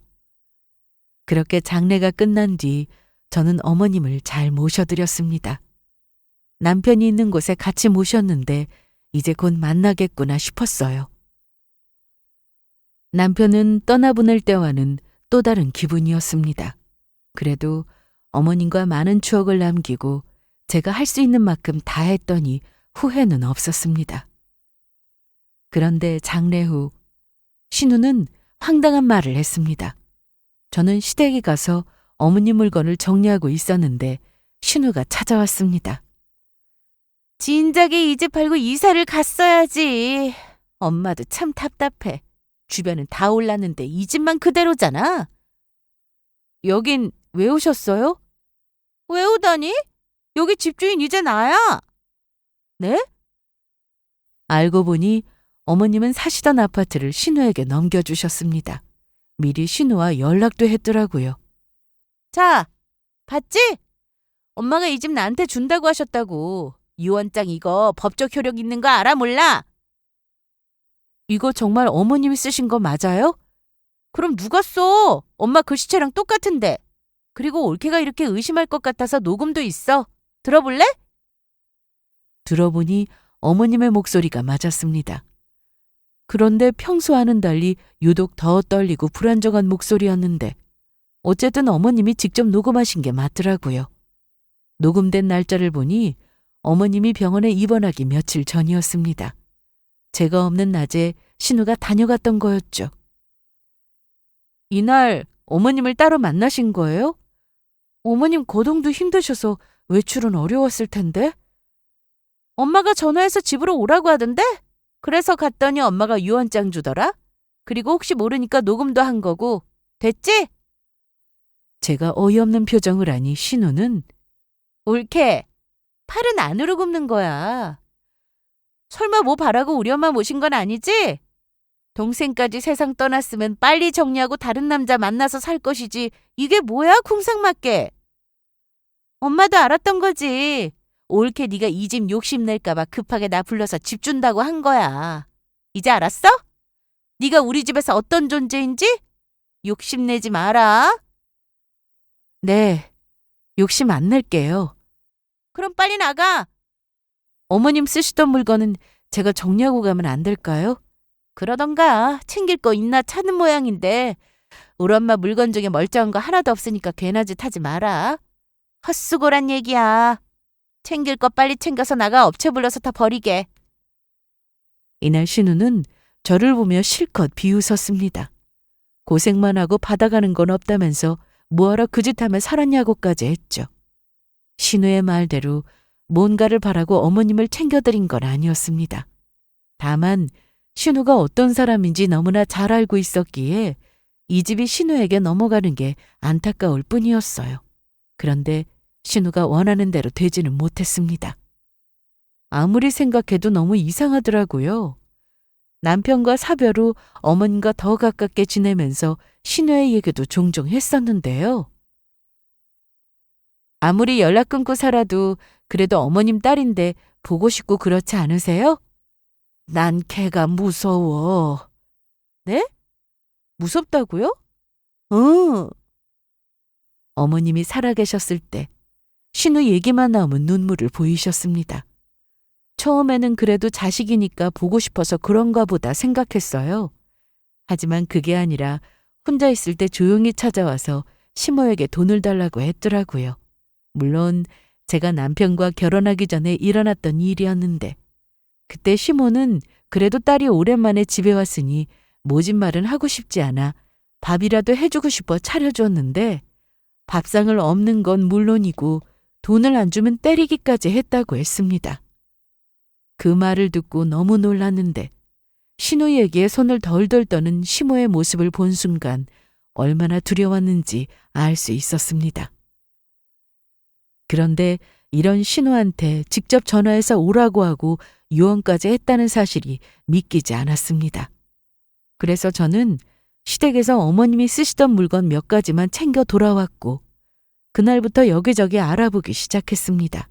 그렇게 장례가 끝난 뒤 저는 어머님을 잘 모셔드렸습니다. 남편이 있는 곳에 같이 모셨는데 이제 곧 만나겠구나 싶었어요. 남편은 떠나보낼 때와는 또 다른 기분이었습니다. 그래도 어머님과 많은 추억을 남기고 제가 할 수 있는 만큼 다 했더니 후회는 없었습니다. 그런데 장례 후 신우는 황당한 말을 했습니다. 저는 시댁에 가서 어머니 물건을 정리하고 있었는데 신우가 찾아왔습니다. 진작에 이 집 팔고 이사를 갔어야지. 엄마도 참 답답해. 주변은 다 올랐는데 이 집만 그대로잖아. 여긴 왜 오셨어요? 왜 오다니? 여기 집주인 이제 나야. 네? 알고 보니 어머님은 사시던 아파트를 신우에게 넘겨주셨습니다. 미리 신우와 연락도 했더라고요. 자, 봤지? 엄마가 이 집 나한테 준다고 하셨다고. 유언장 이거 법적 효력 있는 거 알아 몰라? 이거 정말 어머님이 쓰신 거 맞아요? 그럼 누가 써? 엄마 글씨체랑 똑같은데. 그리고 올케가 이렇게 의심할 것 같아서 녹음도 있어. 들어볼래? 들어보니 어머님의 목소리가 맞았습니다. 그런데 평소와는 달리 유독 더 떨리고 불안정한 목소리였는데 어쨌든 어머님이 직접 녹음하신 게 맞더라고요. 녹음된 날짜를 보니 어머님이 병원에 입원하기 며칠 전이었습니다. 제가 없는 낮에 신우가 다녀갔던 거였죠. 이날 어머님을 따로 만나신 거예요? 어머님 거동도 힘드셔서 외출은 어려웠을 텐데. 엄마가 전화해서 집으로 오라고 하던데? 그래서 갔더니 엄마가 유언장 주더라. 그리고 혹시 모르니까 녹음도 한 거고. 됐지? 제가 어이없는 표정을 하니 신우는 올케, 팔은 안으로 굽는 거야. 설마 뭐 바라고 우리 엄마 모신 건 아니지? 동생까지 세상 떠났으면 빨리 정리하고 다른 남자 만나서 살 것이지. 이게 뭐야 궁상맞게. 엄마도 알았던 거지. 올케 네가 이 집 욕심낼까 봐 급하게 나 불러서 집 준다고 한 거야. 이제 알았어? 네가 우리 집에서 어떤 존재인지? 욕심내지 마라. 네, 욕심 안 낼게요. 그럼 빨리 나가. 어머님 쓰시던 물건은 제가 정리하고 가면 안 될까요? 그러던가 챙길 거 있나 찾는 모양인데 우리 엄마 물건 중에 멀쩡한 거 하나도 없으니까 괜한 짓 하지 마라. 헛수고란 얘기야. 챙길 거 빨리 챙겨서 나가 업체 불러서 다 버리게. 이날 신우는 저를 보며 실컷 비웃었습니다. 고생만 하고 받아가는 건 없다면서 뭐하러 그 짓 하며 살았냐고까지 했죠. 신우의 말대로 뭔가를 바라고 어머님을 챙겨드린 건 아니었습니다. 다만 신우가 어떤 사람인지 너무나 잘 알고 있었기에 이 집이 신우에게 넘어가는 게 안타까울 뿐이었어요. 그런데 신우가 원하는 대로 되지는 못했습니다. 아무리 생각해도 너무 이상하더라고요. 남편과 사별 후 어머님과 더 가깝게 지내면서 신우의 얘기도 종종 했었는데요. 아무리 연락 끊고 살아도 그래도 어머님 딸인데 보고 싶고 그렇지 않으세요? 난 걔가 무서워. 네? 무섭다고요? 응. 어머님이 살아계셨을 때 신우 얘기만 나오면 눈물을 보이셨습니다. 처음에는 그래도 자식이니까 보고 싶어서 그런가 보다 생각했어요. 하지만 그게 아니라 혼자 있을 때 조용히 찾아와서 시모에게 돈을 달라고 했더라고요. 물론 제가 남편과 결혼하기 전에 일어났던 일이었는데 그때 시모는 그래도 딸이 오랜만에 집에 왔으니 모진 말은 하고 싶지 않아 밥이라도 해주고 싶어 차려줬는데 밥상을 엎는 건 물론이고 돈을 안 주면 때리기까지 했다고 했습니다. 그 말을 듣고 너무 놀랐는데 신우 얘기에 손을 덜덜 떠는 시모의 모습을 본 순간 얼마나 두려웠는지 알 수 있었습니다. 그런데 이런 신우한테 직접 전화해서 오라고 하고 유언까지 했다는 사실이 믿기지 않았습니다. 그래서 저는 시댁에서 어머님이 쓰시던 물건 몇 가지만 챙겨 돌아왔고 그날부터 여기저기 알아보기 시작했습니다.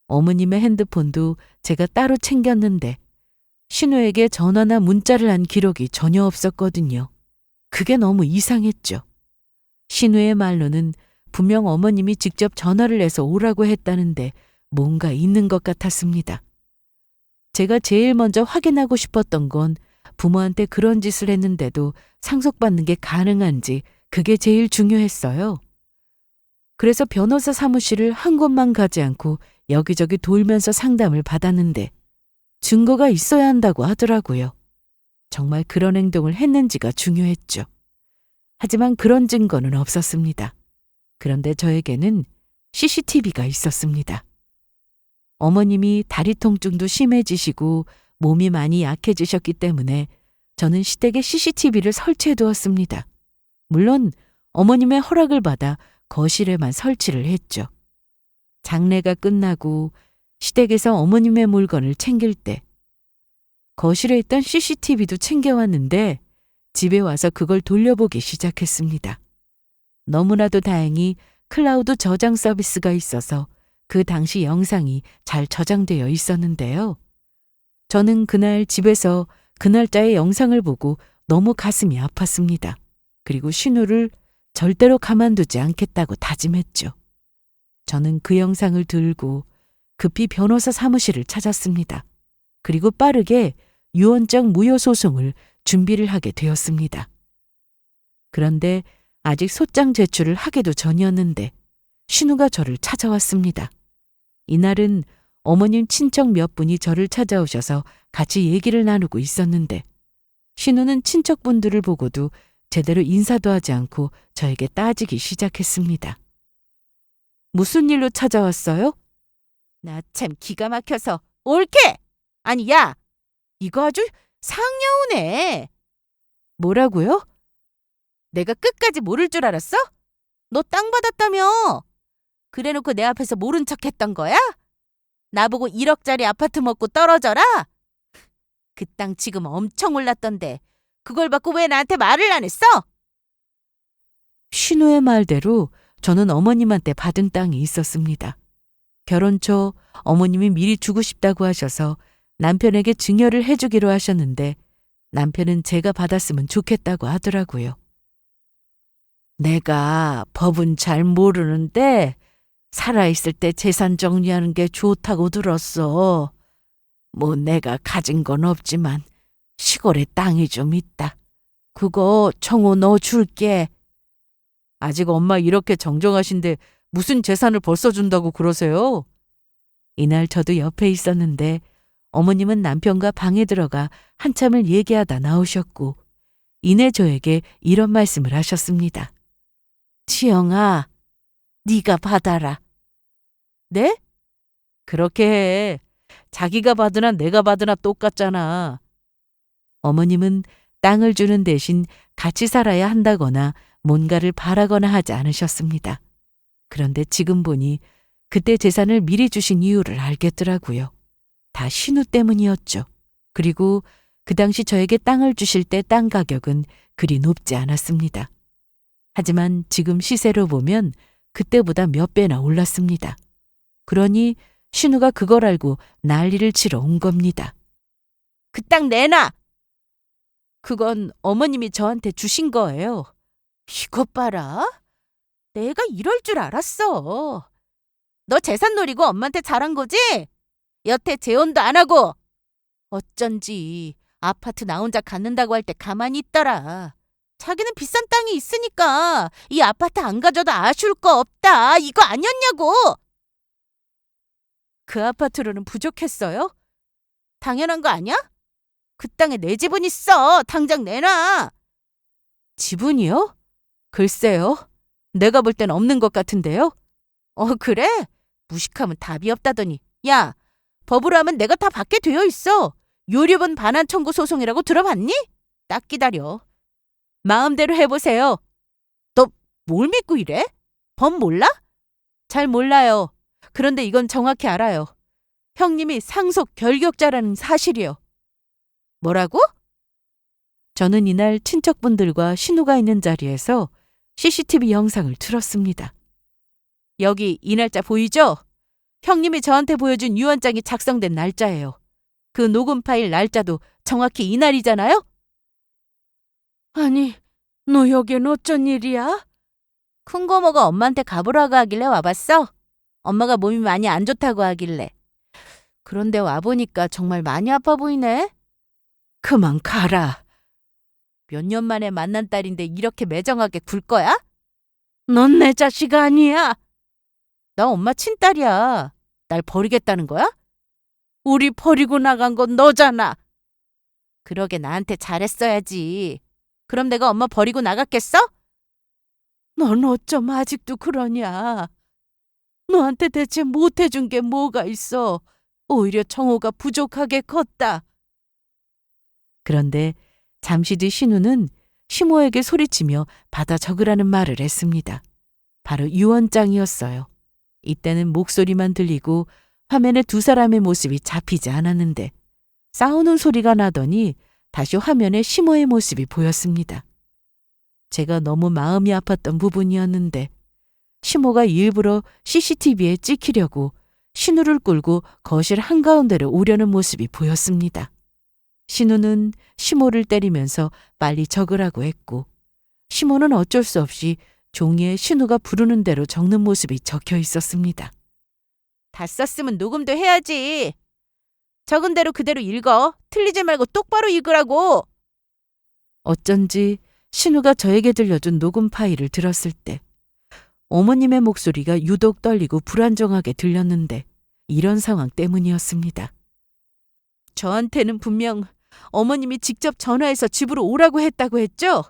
어머님의 핸드폰도 제가 따로 챙겼는데 신우에게 전화나 문자를 한 기록이 전혀 없었거든요. 그게 너무 이상했죠. 신우의 말로는 분명 어머님이 직접 전화를 해서 오라고 했다는데 뭔가 있는 것 같았습니다. 제가 제일 먼저 확인하고 싶었던 건 부모한테 그런 짓을 했는데도 상속받는 게 가능한지 그게 제일 중요했어요. 그래서 변호사 사무실을 한 곳만 가지 않고 여기저기 돌면서 상담을 받았는데 증거가 있어야 한다고 하더라고요. 정말 그런 행동을 했는지가 중요했죠. 하지만 그런 증거는 없었습니다. 그런데 저에게는 CCTV가 있었습니다. 어머님이 다리 통증도 심해지시고 몸이 많이 약해지셨기 때문에 저는 시댁에 CCTV를 설치해 두었습니다. 물론 어머님의 허락을 받아 거실에만 설치를 했죠. 장례가 끝나고 시댁에서 어머님의 물건을 챙길 때 거실에 있던 CCTV도 챙겨왔는데 집에 와서 그걸 돌려보기 시작했습니다. 너무나도 다행히 클라우드 저장 서비스가 있어서 그 당시 영상이 잘 저장되어 있었는데요. 저는 그날 집에서 그 날짜의 영상을 보고 너무 가슴이 아팠습니다. 그리고 신우를 절대로 가만두지 않겠다고 다짐했죠. 저는 그 영상을 들고 급히 변호사 사무실을 찾았습니다. 그리고 빠르게 유언장 무효 소송을 준비를 하게 되었습니다. 그런데 아직 소장 제출을 하기도 전이었는데 신우가 저를 찾아왔습니다. 이날은 어머님 친척 몇 분이 저를 찾아오셔서 같이 얘기를 나누고 있었는데 신우는 친척분들을 보고도 제대로 인사도 하지 않고 저에게 따지기 시작했습니다. 무슨 일로 찾아왔어요? 나 참 기가 막혀서 옳게! 아니 야! 이거 아주 상여우네. 뭐라고요? 내가 끝까지 모를 줄 알았어? 너 땅 받았다며. 그래놓고 내 앞에서 모른 척 했던 거야? 나보고 1억짜리 아파트 먹고 떨어져라? 그 땅 지금 엄청 올랐던데 그걸 받고 왜 나한테 말을 안 했어? 신우의 말대로 저는 어머님한테 받은 땅이 있었습니다. 결혼 초 어머님이 미리 주고 싶다고 하셔서 남편에게 증여를 해주기로 하셨는데 남편은 제가 받았으면 좋겠다고 하더라고요. 내가 법은 잘 모르는데 살아있을 때 재산 정리하는 게 좋다고 들었어. 뭐 내가 가진 건 없지만 시골에 땅이 좀 있다. 그거 청호 넣어줄게. 아직 엄마 이렇게 정정하신데 무슨 재산을 벌써 준다고 그러세요? 이날 저도 옆에 있었는데 어머님은 남편과 방에 들어가 한참을 얘기하다 나오셨고 이내 저에게 이런 말씀을 하셨습니다. 지영아, 네가 받아라. 네? 그렇게 해. 자기가 받으나 내가 받으나 똑같잖아. 어머님은 땅을 주는 대신 같이 살아야 한다거나 뭔가를 바라거나 하지 않으셨습니다. 그런데 지금 보니 그때 재산을 미리 주신 이유를 알겠더라고요. 다 신우 때문이었죠. 그리고 그 당시 저에게 땅을 주실 때 땅 가격은 그리 높지 않았습니다. 하지만 지금 시세로 보면 그때보다 몇 배나 올랐습니다. 그러니 신우가 그걸 알고 난리를 치러 온 겁니다. 그 땅 내놔! 그건 어머님이 저한테 주신 거예요. 이것 봐라. 내가 이럴 줄 알았어. 너 재산 노리고 엄마한테 잘한 거지? 여태 재혼도 안 하고. 어쩐지 아파트 나 혼자 갖는다고 할 때 가만히 있더라. 자기는 비싼 땅이 있으니까 이 아파트 안 가져도 아쉬울 거 없다. 이거 아니었냐고. 그 아파트로는 부족했어요? 당연한 거 아니야? 그 땅에 내 지분 있어. 당장 내놔. 지분이요? 글쎄요. 내가 볼 땐 없는 것 같은데요? 그래? 무식하면 답이 없다더니. 야, 법으로 하면 내가 다 받게 되어 있어. 유류분 반환 청구 소송이라고 들어봤니? 딱 기다려. 마음대로 해보세요. 너 뭘 믿고 이래? 법 몰라? 잘 몰라요. 그런데 이건 정확히 알아요. 형님이 상속 결격자라는 사실이요. 뭐라고? 저는 이날 친척분들과 신우가 있는 자리에서 CCTV 영상을 틀었습니다. 여기 이 날짜 보이죠? 형님이 저한테 보여준 유언장이 작성된 날짜예요. 그 녹음 파일 날짜도 정확히 이날이잖아요? 아니, 너 여긴 어쩐 일이야? 큰 고모가 엄마한테 가보라고 하길래 와봤어. 엄마가 몸이 많이 안 좋다고 하길래. 그런데 와보니까 정말 많이 아파 보이네. 그만 가라. 몇 년 만에 만난 딸인데 이렇게 매정하게 굴 거야? 넌 내 자식 아니야. 나 엄마 친딸이야. 날 버리겠다는 거야? 우리 버리고 나간 건 너잖아. 그러게 나한테 잘했어야지. 그럼 내가 엄마 버리고 나갔겠어? 넌 어쩜 아직도 그러냐? 너한테 대체 못해준 게 뭐가 있어? 오히려 청호가 부족하게 컸다. 그런데 잠시 뒤 신우는 시모에게 소리치며 받아 적으라는 말을 했습니다. 바로 유언장이었어요. 이때는 목소리만 들리고 화면에 두 사람의 모습이 잡히지 않았는데 싸우는 소리가 나더니 다시 화면에 시모의 모습이 보였습니다. 제가 너무 마음이 아팠던 부분이었는데 시모가 일부러 CCTV에 찍히려고 신우를 끌고 거실 한가운데로 오려는 모습이 보였습니다. 신우는 시모를 때리면서 빨리 적으라고 했고 시모는 어쩔 수 없이 종이에 신우가 부르는 대로 적는 모습이 적혀 있었습니다. 다 썼으면 녹음도 해야지. 적은 대로 그대로 읽어. 틀리지 말고 똑바로 읽으라고. 어쩐지 신우가 저에게 들려준 녹음 파일을 들었을 때 어머님의 목소리가 유독 떨리고 불안정하게 들렸는데 이런 상황 때문이었습니다. 저한테는 분명 어머님이 직접 전화해서 집으로 오라고 했다고 했죠?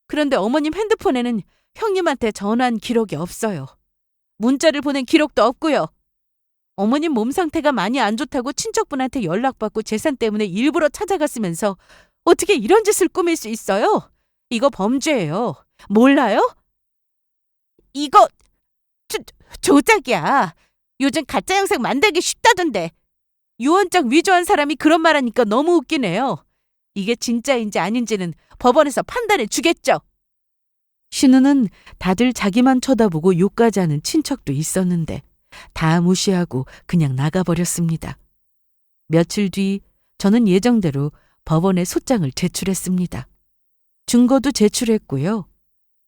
그런데 어머님 핸드폰에는 형님한테 전화한 기록이 없어요. 문자를 보낸 기록도 없고요. 어머님 몸 상태가 많이 안 좋다고 친척분한테 연락받고 재산 때문에 일부러 찾아갔으면서 어떻게 이런 짓을 꾸밀 수 있어요? 이거 범죄예요. 몰라요? 이거 조작이야. 요즘 가짜 영상 만들기 쉽다던데. 유언장 위조한 사람이 그런 말하니까 너무 웃기네요. 이게 진짜인지 아닌지는 법원에서 판단해 주겠죠. 신우는 다들 자기만 쳐다보고 욕까지 하는 친척도 있었는데 다 무시하고 그냥 나가버렸습니다. 며칠 뒤 저는 예정대로 법원에 소장을 제출했습니다. 증거도 제출했고요.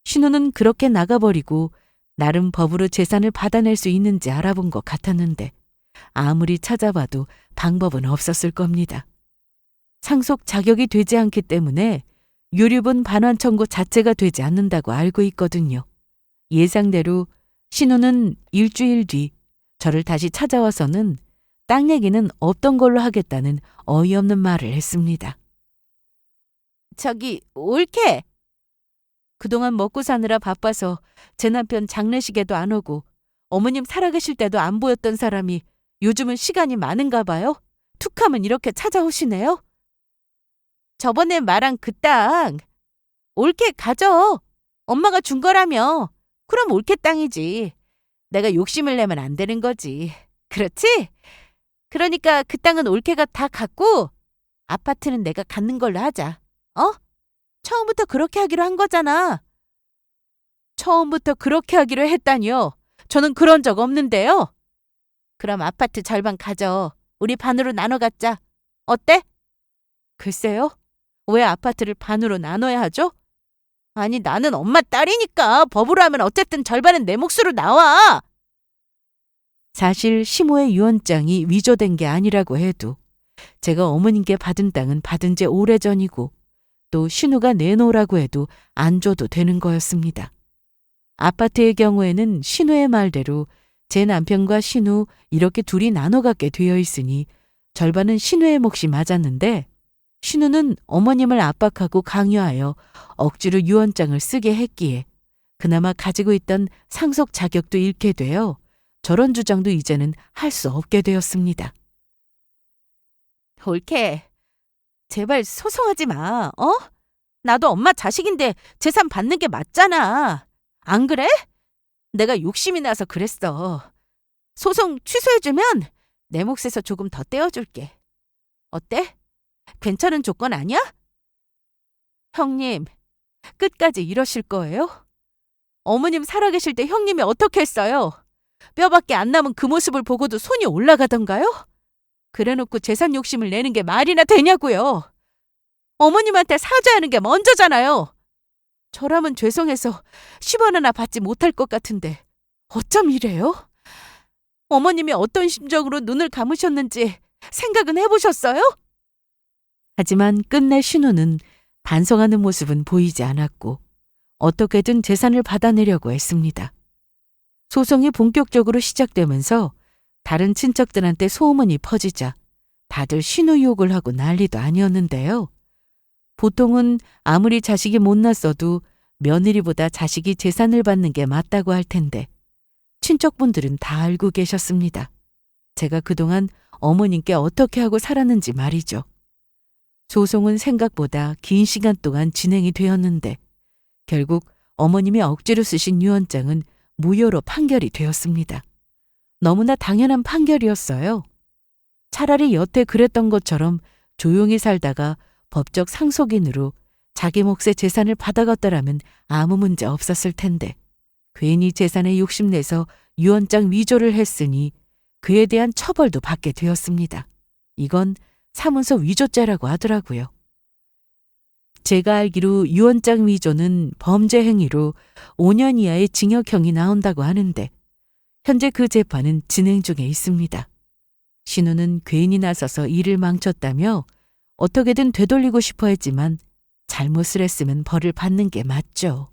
신우는 그렇게 나가버리고 나름 법으로 재산을 받아낼 수 있는지 알아본 것 같았는데 아무리 찾아봐도 방법은 없었을 겁니다. 상속 자격이 되지 않기 때문에 유류분 반환 청구 자체가 되지 않는다고 알고 있거든요. 예상대로 신우는 일주일 뒤 저를 다시 찾아와서는 땅 얘기는 없던 걸로 하겠다는 어이없는 말을 했습니다. 저기 올케. 그동안 먹고 사느라 바빠서 제 남편 장례식에도 안 오고 어머님 살아계실 때도 안 보였던 사람이 요즘은 시간이 많은가 봐요. 툭하면 이렇게 찾아오시네요. 저번에 말한 그 땅 올케 가져. 엄마가 준 거라며. 그럼 올케 땅이지. 내가 욕심을 내면 안 되는 거지. 그렇지? 그러니까 그 땅은 올케가 다 갖고 아파트는 내가 갖는 걸로 하자. 어? 처음부터 그렇게 하기로 한 거잖아. 처음부터 그렇게 하기로 했다니요. 저는 그런 적 없는데요. 그럼 아파트 절반 가져. 우리 반으로 나눠 갖자. 어때? 글쎄요. 왜 아파트를 반으로 나눠야 하죠? 아니 나는 엄마 딸이니까 법으로 하면 어쨌든 절반은 내 몫으로 나와. 사실 시모의 유언장이 위조된 게 아니라고 해도 제가 어머님께 받은 땅은 받은 지 오래전이고 또 신우가 내놓으라고 해도 안 줘도 되는 거였습니다. 아파트의 경우에는 신우의 말대로 제 남편과 신우 이렇게 둘이 나눠 갖게 되어 있으니 절반은 신우의 몫이 맞았는데 신우는 어머님을 압박하고 강요하여 억지로 유언장을 쓰게 했기에 그나마 가지고 있던 상속 자격도 잃게 되어 저런 주장도 이제는 할 수 없게 되었습니다. 올케, 제발 소송하지 마, 어? 나도 엄마 자식인데 재산 받는 게 맞잖아. 안 그래? 내가 욕심이 나서 그랬어. 소송 취소해주면 내 몫에서 조금 더 떼어줄게. 어때? 괜찮은 조건 아니야? 형님, 끝까지 이러실 거예요? 어머님 살아계실 때 형님이 어떻게 했어요? 뼈밖에 안 남은 그 모습을 보고도 손이 올라가던가요? 그래놓고 재산 욕심을 내는 게 말이나 되냐고요. 어머님한테 사죄하는 게 먼저잖아요. 저라면 죄송해서 10원 하나 받지 못할 것 같은데 어쩜 이래요? 어머님이 어떤 심정으로 눈을 감으셨는지 생각은 해보셨어요? 하지만 끝내 신우는 반성하는 모습은 보이지 않았고 어떻게든 재산을 받아내려고 했습니다. 소송이 본격적으로 시작되면서 다른 친척들한테 소문이 퍼지자 다들 신우 욕을 하고 난리도 아니었는데요. 보통은 아무리 자식이 못났어도 며느리보다 자식이 재산을 받는 게 맞다고 할 텐데 친척분들은 다 알고 계셨습니다. 제가 그동안 어머님께 어떻게 하고 살았는지 말이죠. 소송은 생각보다 긴 시간 동안 진행이 되었는데 결국 어머님이 억지로 쓰신 유언장은 무효로 판결이 되었습니다. 너무나 당연한 판결이었어요. 차라리 여태 그랬던 것처럼 조용히 살다가 법적 상속인으로 자기 몫의 재산을 받아갔더라면 아무 문제 없었을 텐데 괜히 재산에 욕심내서 유언장 위조를 했으니 그에 대한 처벌도 받게 되었습니다. 이건 사문서 위조죄라고 하더라고요. 제가 알기로 유언장 위조는 범죄 행위로 5년 이하의 징역형이 나온다고 하는데 현재 그 재판은 진행 중에 있습니다. 신우는 괜히 나서서 일을 망쳤다며 어떻게든 되돌리고 싶어 했지만 잘못을 했으면 벌을 받는 게 맞죠.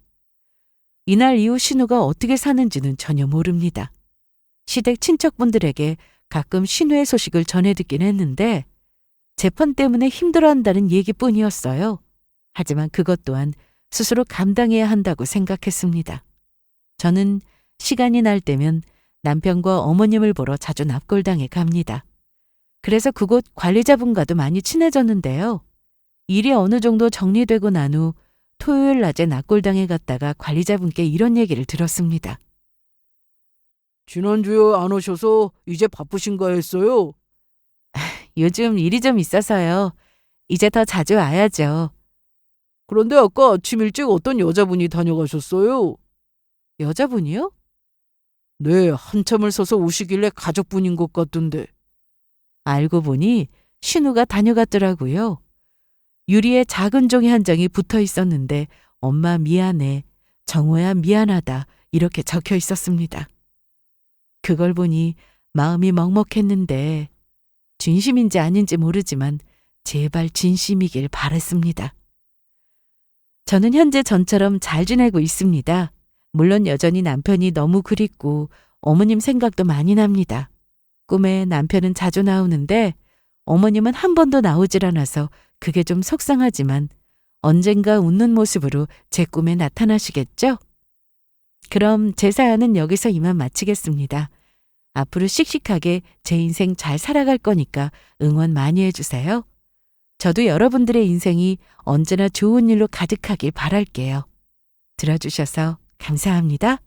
이날 이후 신우가 어떻게 사는지는 전혀 모릅니다. 시댁 친척분들에게 가끔 신우의 소식을 전해 듣긴 했는데 재판 때문에 힘들어한다는 얘기뿐이었어요. 하지만 그것 또한 스스로 감당해야 한다고 생각했습니다. 저는 시간이 날 때면 남편과 어머님을 보러 자주 납골당에 갑니다. 그래서 그곳 관리자분과도 많이 친해졌는데요. 일이 어느 정도 정리되고 난 후 토요일 낮에 납골당에 갔다가 관리자분께 이런 얘기를 들었습니다. 지난주에 안 오셔서 이제 바쁘신가 했어요. 요즘 일이 좀 있어서요. 이제 더 자주 와야죠. 그런데 아까 아침 일찍 어떤 여자분이 다녀가셨어요. 여자분이요? 네, 한참을 서서 오시길래 가족분인 것 같던데. 알고 보니 신우가 다녀갔더라고요. 유리에 작은 종이 한 장이 붙어 있었는데 엄마 미안해, 정호야 미안하다 이렇게 적혀 있었습니다. 그걸 보니 마음이 먹먹했는데 진심인지 아닌지 모르지만 제발 진심이길 바랬습니다. 저는 현재 전처럼 잘 지내고 있습니다. 물론 여전히 남편이 너무 그립고 어머님 생각도 많이 납니다. 꿈에 남편은 자주 나오는데 어머님은 한 번도 나오질 않아서 그게 좀 속상하지만 언젠가 웃는 모습으로 제 꿈에 나타나시겠죠? 그럼 제 사연은 여기서 이만 마치겠습니다. 앞으로 씩씩하게 제 인생 잘 살아갈 거니까 응원 많이 해주세요. 저도 여러분들의 인생이 언제나 좋은 일로 가득하길 바랄게요. 들어주셔서 감사합니다.